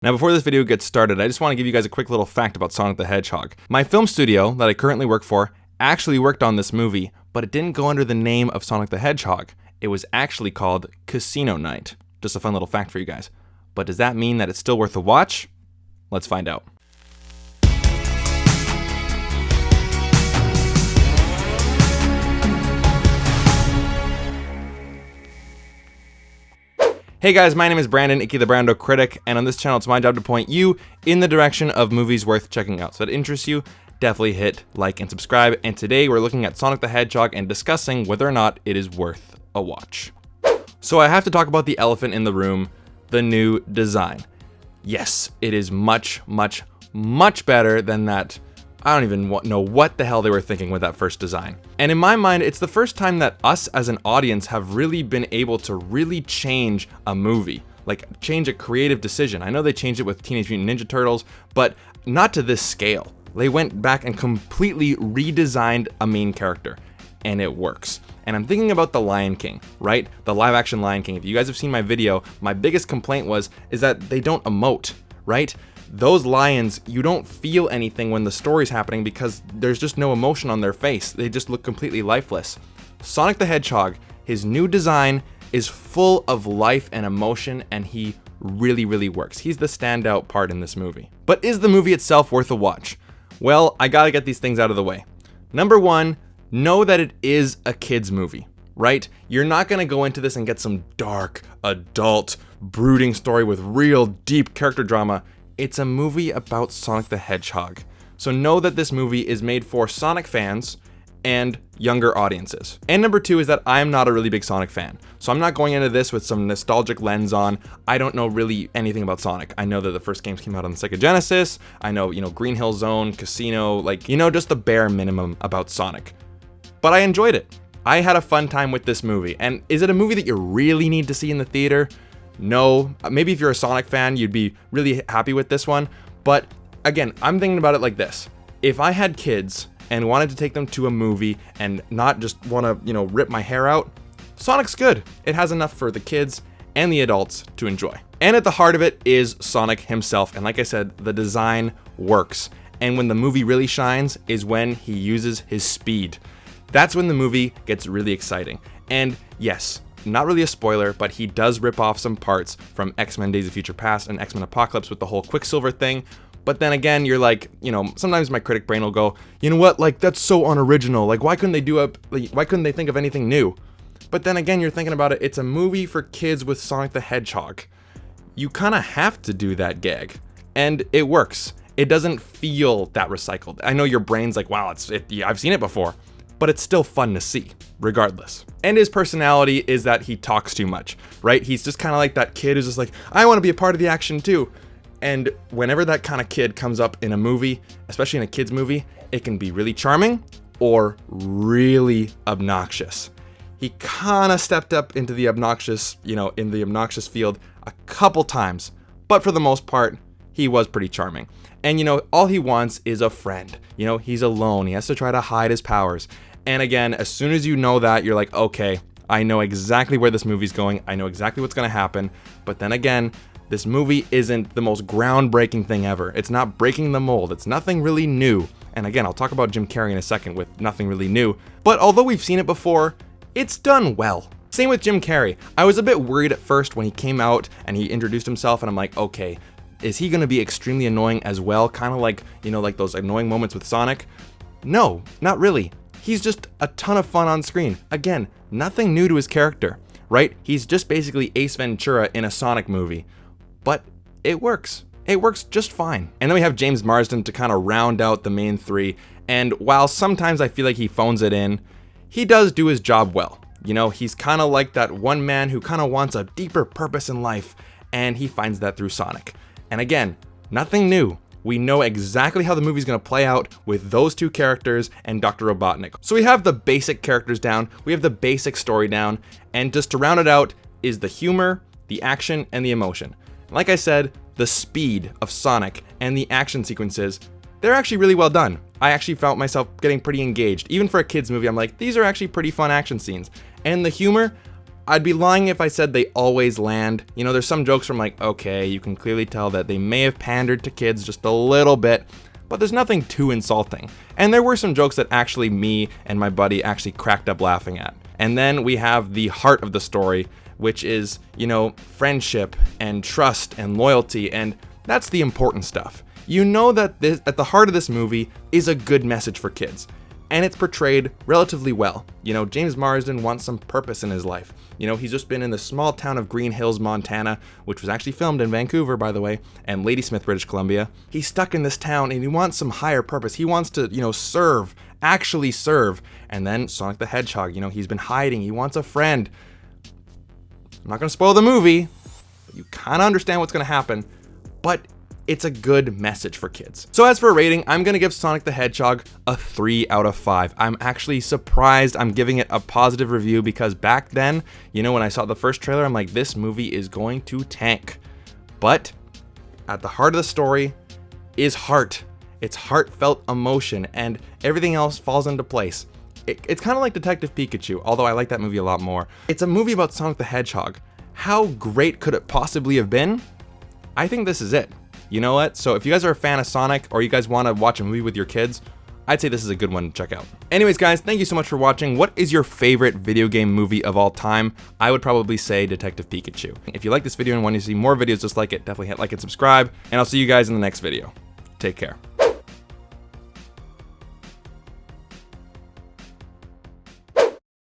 Now before this video gets started, I just want to give you guys a quick little fact about Sonic the Hedgehog. My film studio that I currently work for actually worked on this movie, but it didn't go under the name of Sonic the Hedgehog. It was actually called Casino Night. Just a fun little fact for you guys. But does that mean that it's still worth a watch? Let's find out. Hey guys, my name is Brandon, aka the BrandoCritic, and on this channel it's my job to point you in the direction of movies worth checking out. So if it interests you, definitely hit like and subscribe. And today we're looking at Sonic the Hedgehog and discussing whether or not it is worth a watch. So I have to talk about the elephant in the room, the new design. Yes, it is much better than that. I don't even know what the hell they were thinking with that first design. And in my mind, it's the first time that us as an audience have really been able to really change a movie, like change a creative decision. I know they changed it with Teenage Mutant Ninja Turtles, but not to this scale. They went back and completely redesigned a main character, and it works. And I'm thinking about The Lion King, right? The live action Lion King. If you guys have seen my video, my biggest complaint is that they don't emote, right? Those lions, you don't feel anything when the story's happening because there's just no emotion on their face. They just look completely lifeless. Sonic the Hedgehog, his new design is full of life and emotion, and he really works. He's the standout part in this movie. But is the movie itself worth a watch? Well, I gotta get these things out of the way. Number one, know that it is a kid's movie, right? You're not gonna go into this and get some dark, adult, brooding story with real deep character drama. It's a movie about Sonic the Hedgehog. So know that this movie is made for Sonic fans and younger audiences. And number two is that I'm not a really big Sonic fan. So I'm not going into this with some nostalgic lens on. I don't know really anything about Sonic. I know that the first games came out on the Sega Genesis. I know, Green Hill Zone, Casino, just the bare minimum about Sonic. But I enjoyed it. I had a fun time with this movie. And is it a movie that you really need to see in the theater? No, maybe if you're a Sonic fan, you'd be really happy with this one. But again, I'm thinking about it like this. If I had kids and wanted to take them to a movie and not just want to, rip my hair out, Sonic's good. It has enough for the kids and the adults to enjoy. And at the heart of it is Sonic himself. And like I said, the design works. And when the movie really shines is when he uses his speed. That's when the movie gets really exciting. And yes, not really a spoiler, but he does rip off some parts from X-Men Days of Future Past and X-Men Apocalypse with the whole Quicksilver thing. But then again, you're like, sometimes my critic brain will go, you know what, that's so unoriginal. Why couldn't they think of anything new? But then again, you're thinking about it, it's a movie for kids with Sonic the Hedgehog. You kind of have to do that gag, and it works. It doesn't feel that recycled. I know your brain's like, wow, I've seen it before. But it's still fun to see, regardless. And his personality is that he talks too much, right? He's just kind of like that kid who's just like, I want to be a part of the action too. And whenever that kind of kid comes up in a movie, especially in a kid's movie, it can be really charming or really obnoxious. He kind of stepped up into the obnoxious, in the obnoxious field a couple times, but for the most part, he was pretty charming. And all he wants is a friend. He's alone. He has to try to hide his powers. And again, as soon as you know that, you're like, okay, I know exactly where this movie's going. I know exactly what's going to happen. But then again, this movie isn't the most groundbreaking thing ever. It's not breaking the mold. It's nothing really new. And again, I'll talk about Jim Carrey in a second with nothing really new. But although we've seen it before, it's done well. Same with Jim Carrey. I was a bit worried at first when he came out and he introduced himself, and I'm like, okay, is he going to be extremely annoying as well? Kind of like, like those annoying moments with Sonic? No, not really. He's just a ton of fun on screen. Again, nothing new to his character, right? He's just basically Ace Ventura in a Sonic movie. But it works. It works just fine. And then we have James Marsden to kind of round out the main three. And while sometimes I feel like he phones it in, he does do his job well. He's kind of like that one man who kind of wants a deeper purpose in life, and he finds that through Sonic. And again, nothing new. We know exactly how the movie's going to play out with those two characters and Dr. Robotnik. So we have the basic characters down, we have the basic story down, and just to round it out is the humor, the action, and the emotion. Like I said, the speed of Sonic and the action sequences, they're actually really well done. I actually felt myself getting pretty engaged. Even for a kid's movie, I'm like, these are actually pretty fun action scenes. And the humor, I'd be lying if I said they always land. You know, there's some jokes from like, okay, you can clearly tell that they may have pandered to kids just a little bit, but there's nothing too insulting. And there were some jokes that actually me and my buddy actually cracked up laughing at. And then we have the heart of the story, which is, you know, friendship and trust and loyalty, and that's the important stuff. You know that this, at the heart of this movie is a good message for kids, and it's portrayed relatively well. You know, James Marsden wants some purpose in his life. You know, he's just been in the small town of Green Hills, Montana, which was actually filmed in Vancouver, by the way, and Ladysmith, British Columbia. He's stuck in this town and he wants some higher purpose. He wants to, you know, serve, actually serve. And then Sonic the Hedgehog, you know, he's been hiding. He wants a friend. I'm not going to spoil the movie, but you kind of understand what's going to happen, but it's a good message for kids. So as for a rating, I'm going to give Sonic the Hedgehog a 3 out of 5. I'm actually surprised I'm giving it a positive review because back then, you know, when I saw the first trailer, I'm like, this movie is going to tank. But at the heart of the story is heart. It's heartfelt emotion, and everything else falls into place. It's kind of like Detective Pikachu, although I like that movie a lot more. It's a movie about Sonic the Hedgehog. How great could it possibly have been? I think this is it. You know what? So if you guys are a fan of Sonic, or you guys want to watch a movie with your kids, I'd say this is a good one to check out. Anyways, guys, thank you so much for watching. What is your favorite video game movie of all time? I would probably say Detective Pikachu. If you like this video and want to see more videos just like it, definitely hit like and subscribe, and I'll see you guys in the next video. Take care.